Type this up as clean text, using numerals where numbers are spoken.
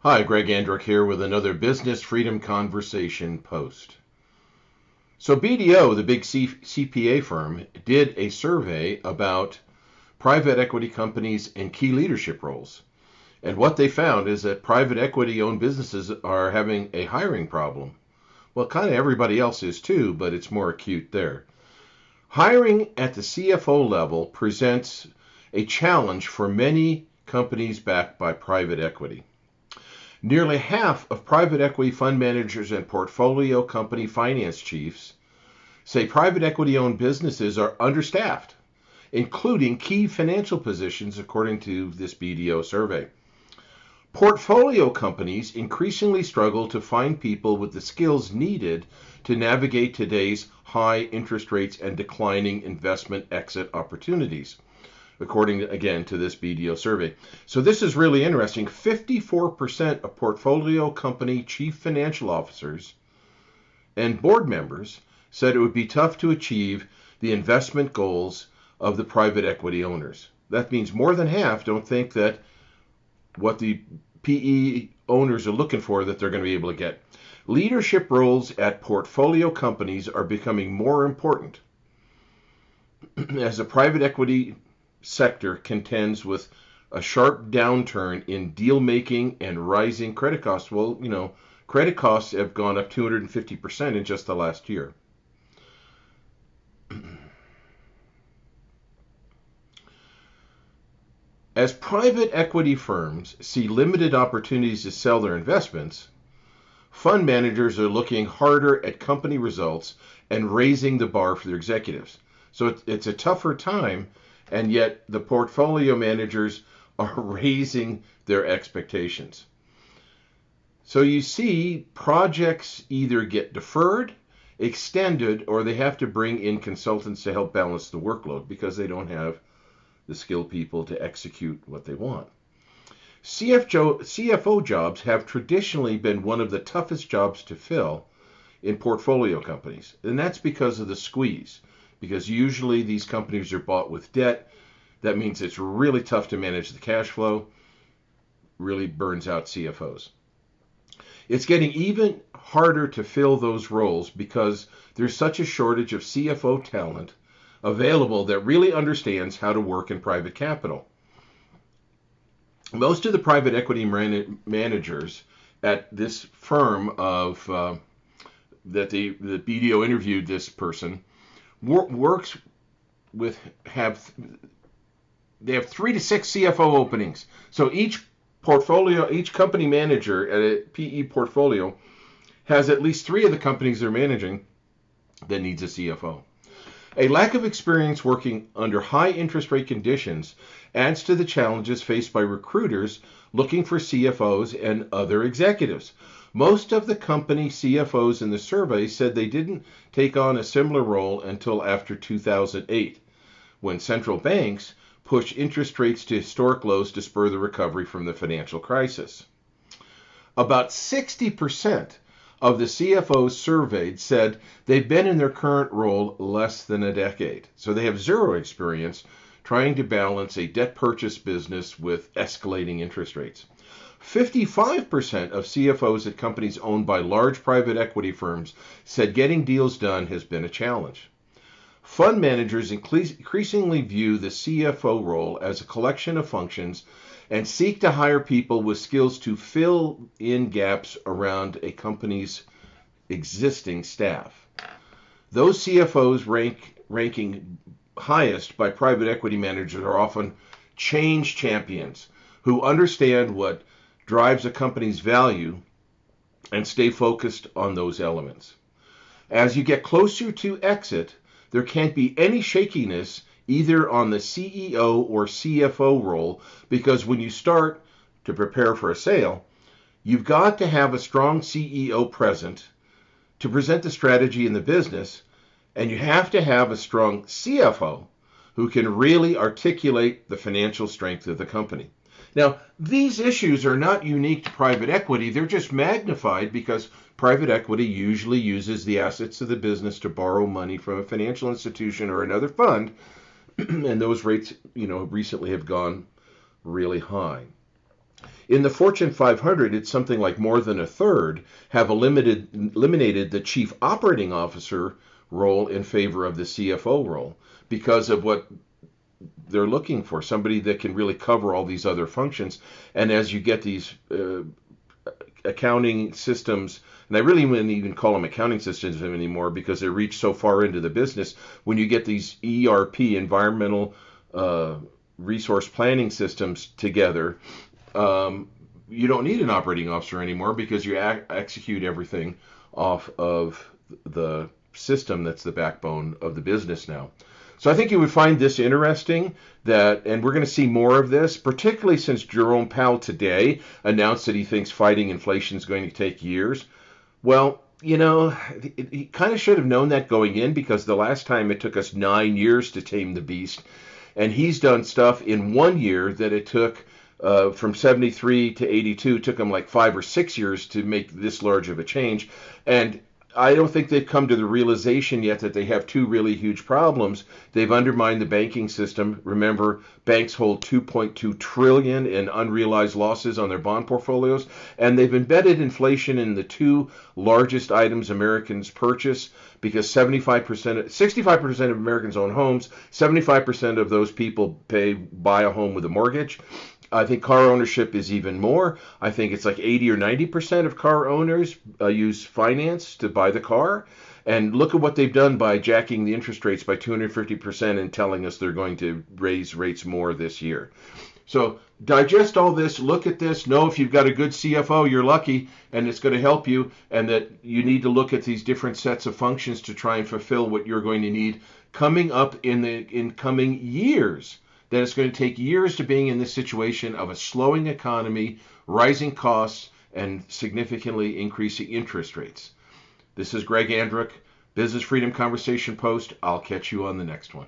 Hi, Greg Andrick here with another Business Freedom Conversation post. So, BDO, the big CPA firm, did a survey about private equity companies and key leadership roles. And what they found is that private equity owned businesses are having a hiring problem. Well, kind of everybody else is too, but it's more acute there. Hiring at the CFO level presents a challenge for many companies backed by private equity. Nearly half of private equity fund managers and portfolio company finance chiefs say private equity owned businesses are understaffed, including key financial positions, according to this BDO survey. Portfolio companies increasingly struggle to find people with the skills needed to navigate today's high interest rates and declining investment exit opportunities, according again to this BDO survey. So this is really interesting. 54% of portfolio company chief financial officers and board members said it would be tough to achieve the investment goals of the private equity owners. That means more than half don't think that what the PE owners are looking for that they're going to be able to get. Leadership roles at portfolio companies are becoming more important as the private equity sector contends with a sharp downturn in deal making and rising credit costs. Well, credit costs have gone up 250% in just the last year. As private equity firms see limited opportunities to sell their investments, fund managers are looking harder at company results and raising the bar for their executives. So it's a tougher time, and yet the portfolio managers are raising their expectations. So you see projects either get deferred, extended, or they have to bring in consultants to help balance the workload because they don't have the skilled people to execute what they want. CFO jobs have traditionally been one of the toughest jobs to fill in portfolio companies, and that's because of the squeeze. Because usually these companies are bought with debt. That means it's really tough to manage the cash flow, really burns out CFOs. It's getting even harder to fill those roles because there's such a shortage of CFO talent available that really understands how to work in private capital. Most of the private equity managers at this firm that the BDO interviewed this person works with they have 3 to 6 CFO openings. So each company manager at a PE portfolio has at least 3 of the companies they're managing that needs a CFO. A lack of experience working under high interest rate conditions adds to the challenges faced by recruiters looking for CFOs and other executives. Most of the company CFOs in the survey said they didn't take on a similar role until after 2008, when central banks pushed interest rates to historic lows to spur the recovery from the financial crisis. About 60% of the CFOs surveyed said they've been in their current role less than a decade. So they have zero experience trying to balance a debt purchase business with escalating interest rates. 55% of CFOs at companies owned by large private equity firms said getting deals done has been a challenge. Fund managers increasingly view the CFO role as a collection of functions and seek to hire people with skills to fill in gaps around a company's existing staff. Those CFOs ranking highest by private equity managers are often change champions who understand what drives a company's value and stay focused on those elements. As you get closer to exit, there can't be any shakiness either on the CEO or CFO role, because when you start to prepare for a sale, you've got to have a strong CEO present to present the strategy in the business, and you have to have a strong CFO who can really articulate the financial strength of the company. Now, these issues are not unique to private equity. They're just magnified because private equity usually uses the assets of the business to borrow money from a financial institution or another fund, and those rates, recently have gone really high. In the Fortune 500, it's something like more than a third have eliminated the chief operating officer role in favor of the CFO role because of what they're looking for, somebody that can really cover all these other functions. And as you get these accounting systems, and I really wouldn't even call them accounting systems anymore because they reach so far into the business. When you get these ERP, environmental resource planning systems together, you don't need an operating officer anymore because you execute everything off of the system that's the backbone of the business now. So I think you would find this interesting, and we're going to see more of this, particularly since Jerome Powell today announced that he thinks fighting inflation is going to take years. Well, he kind of should have known that going in, because the last time it took us 9 years to tame the beast, and he's done stuff in 1 year that it took from 73 to 82, took him like 5 or 6 years to make this large of a change. And I don't think they've come to the realization yet that they have two really huge problems. They've undermined the banking system. Remember, banks hold $2.2 trillion in unrealized losses on their bond portfolios, and they've embedded inflation in the two largest items Americans purchase, because 65% of Americans own homes. 75% of those people buy a home with a mortgage. I think car ownership is even more. I think it's like 80 or 90% of car owners use finance to buy the car. And look at what they've done by jacking the interest rates by 250% and telling us they're going to raise rates more this year. So digest all this, look at this, know if you've got a good CFO, you're lucky, and it's going to help you, and that you need to look at these different sets of functions to try and fulfill what you're going to need coming up in coming years. That it's going to take years to being in this situation of a slowing economy, rising costs, and significantly increasing interest rates. This is Greg Andruck, Business Freedom Conversation Post. I'll catch you on the next one.